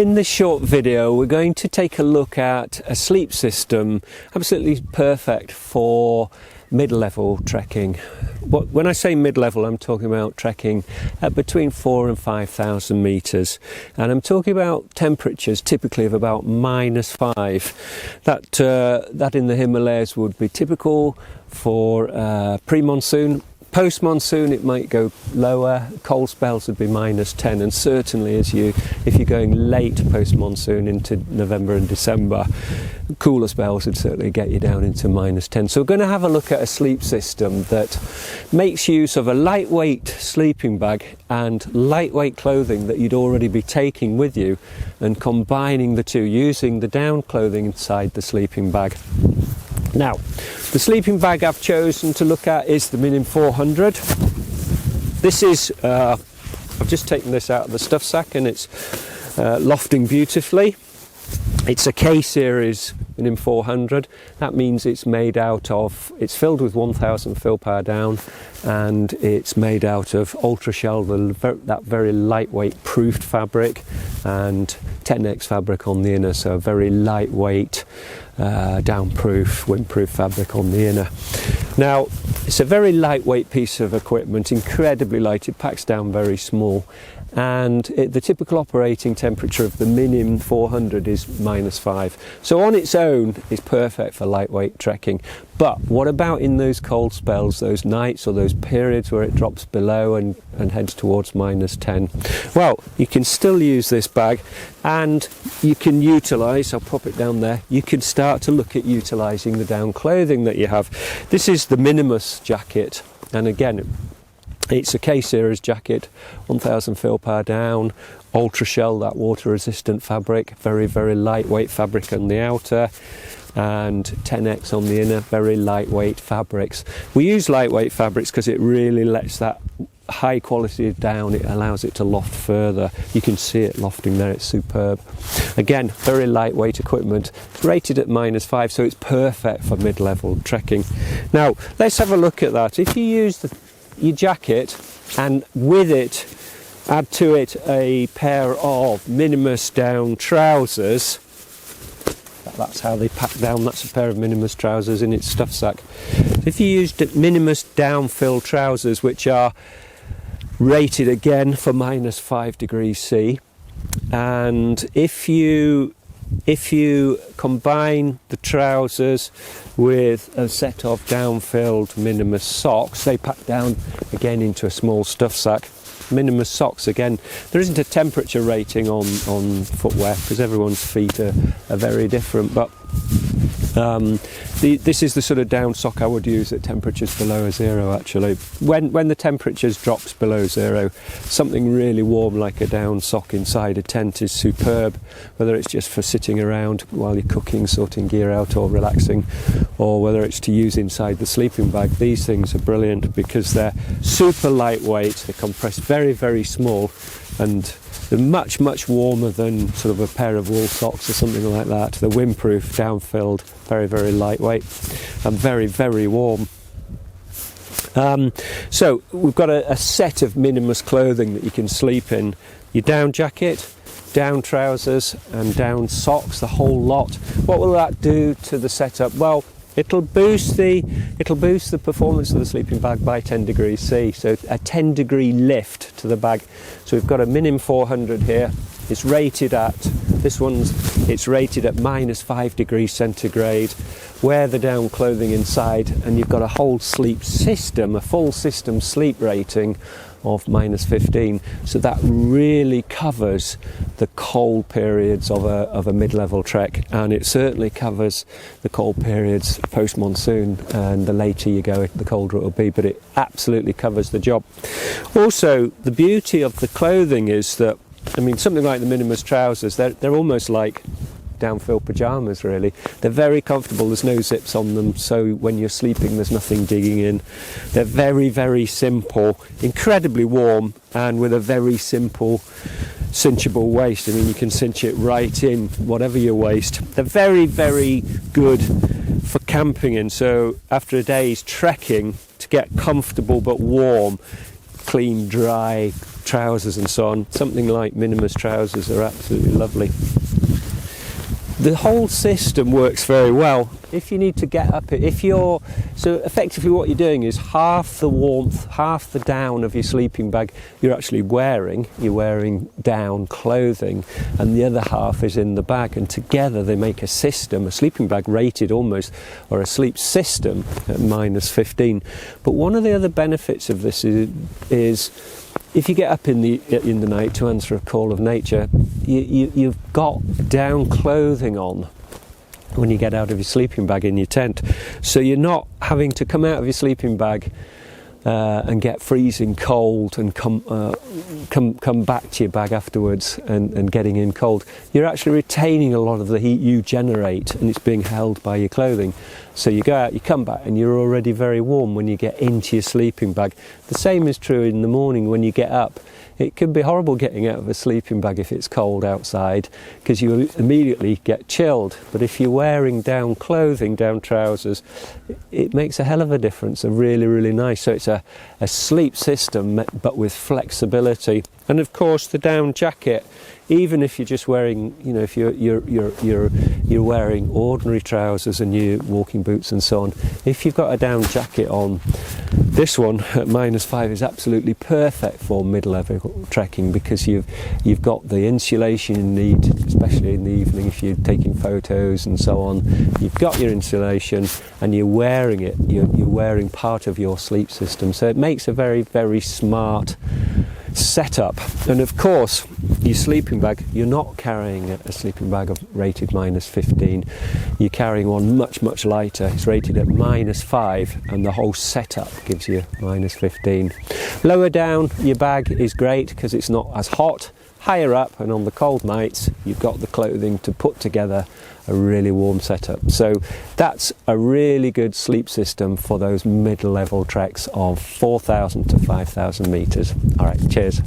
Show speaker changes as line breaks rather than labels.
In this short video we're going to take a look at a sleep system absolutely perfect for mid-level trekking. When I say mid-level, I'm talking about trekking at between 4,000 and 5,000 metres, and I'm talking about temperatures typically of about -5. That in the Himalayas would be typical for pre-monsoon. Post-monsoon it might go lower, cold spells would be -10, and certainly if you're going late post-monsoon into November and December, cooler spells would certainly get you down into -10. So we're going to have a look at a sleep system that makes use of a lightweight sleeping bag and lightweight clothing that you'd already be taking with you, and combining the two using the down clothing inside the sleeping bag. Now, the sleeping bag I've chosen to look at is the Minim 400. This is, I've just taken this out of the stuff sack and it's lofting beautifully. It's a K-series Minim 400. That means it's filled with 1000 fill power down, and it's made out of ultra shell, that very lightweight proofed fabric, and 10x fabric on the inner, so a very lightweight downproof, windproof fabric on the inner. Now, it's a very lightweight piece of equipment, incredibly light. It packs down very small, and the typical operating temperature of the Minim 400 is -5. So on its own it's perfect for lightweight trekking. But what about in those cold spells, those nights or those periods where it drops below and heads towards -10? Well, you can still use this bag, and you can utilise, I'll pop it down there, you can start to look at utilising the down clothing that you have. This is the Minimus jacket, and again, it's a K-series jacket, 1000 fill power down, ultra shell, that water resistant fabric, very, very lightweight fabric on the outer, and 10x on the inner, very lightweight fabrics. We use lightweight fabrics because it really lets that high quality down, it allows it to loft further. You can see it lofting there, it's superb. Again, very lightweight equipment, rated at -5, so it's perfect for mid-level trekking. Now, let's have a look at that. If you use your jacket and with it add to it a pair of Minimus down trousers, that's how they pack down, that's a pair of Minimus trousers in its stuff sack. If you used Minimus down-fill trousers, which are rated again for -5 degrees C, and if you combine the trousers with a set of down-filled Minimus socks, they pack down again into a small stuff sack. Minimus socks, again, there isn't a temperature rating on footwear because everyone's feet are very different, but this is the sort of down sock I would use at temperatures below 0 actually. When the temperatures drops below 0, something really warm like a down sock inside a tent is superb, whether it's just for sitting around while you're cooking, sorting gear out or relaxing, or whether it's to use inside the sleeping bag. These things are brilliant because they're super lightweight, they compress very, very small, and they're much, much warmer than sort of a pair of wool socks or something like that. They're windproof, down-filled, very, very lightweight, and very, very warm. So we've got a set of Minimus clothing that you can sleep in. Your down jacket, down trousers, and down socks, the whole lot. What will that do to the setup? Well, it'll boost the performance of the sleeping bag by 10 degrees C, so a 10 degree lift to the bag. So we've got a Minim 400 here. It's rated at -5 degrees centigrade. Wear the down clothing inside, and you've got a whole sleep system, a full system sleep rating of -15, so that really covers the cold periods of a mid-level trek, and it certainly covers the cold periods post-monsoon, and the later you go the colder it will be, but it absolutely covers the job. Also, the beauty of the clothing is that, I mean, something like the Minimus trousers, they're almost like down-fill pyjamas really. They're very comfortable, there's no zips on them, so when you're sleeping there's nothing digging in. They're very, very simple, incredibly warm, and with a very simple cinchable waist. I mean, you can cinch it right in, whatever your waist. They're very, very good for camping in, so after a day's trekking, to get comfortable but warm, clean, dry trousers and so on. Something like Minimus trousers are absolutely lovely. The whole system works very well. If you need to get up, so effectively what you're doing is half the warmth, half the down of your sleeping bag you're actually wearing. You're wearing down clothing, and the other half is in the bag, and together they make a system, a sleeping bag rated almost, or a sleep system at -15. But one of the other benefits of this is if you get up in the night to answer a call of nature, you've got down clothing on when you get out of your sleeping bag in your tent, so you're not having to come out of your sleeping bag and get freezing cold and come back to your bag afterwards and getting in cold. You're actually retaining a lot of the heat you generate, and it's being held by your clothing. So you go out, you come back, and you're already very warm when you get into your sleeping bag. The same is true in the morning when you get up. It can be horrible getting out of a sleeping bag if it's cold outside, because you immediately get chilled. But if you're wearing down clothing, down trousers, it makes a hell of a difference. They're really, really nice. So it's a sleep system, but with flexibility. And of course, the down jacket, even if you're just wearing, if you're wearing ordinary trousers and your walking boots and so on, if you've got a down jacket on, this one at -5 is absolutely perfect for mid-level trekking, because you've got the insulation you need, especially in the evening if you're taking photos and so on. You've got your insulation and you're wearing it. You're wearing part of your sleep system, so it makes a very, very smart setup. And of course, your sleeping bag, you're not carrying a sleeping bag of rated -15. You're carrying one much, much lighter. It's rated at -5, and the whole setup gives you -15. Lower down your bag is great because it's not as hot. Higher up, and on the cold nights, you've got the clothing to put together a really warm setup. So that's a really good sleep system for those mid-level treks of 4,000 to 5,000 meters. All right, cheers.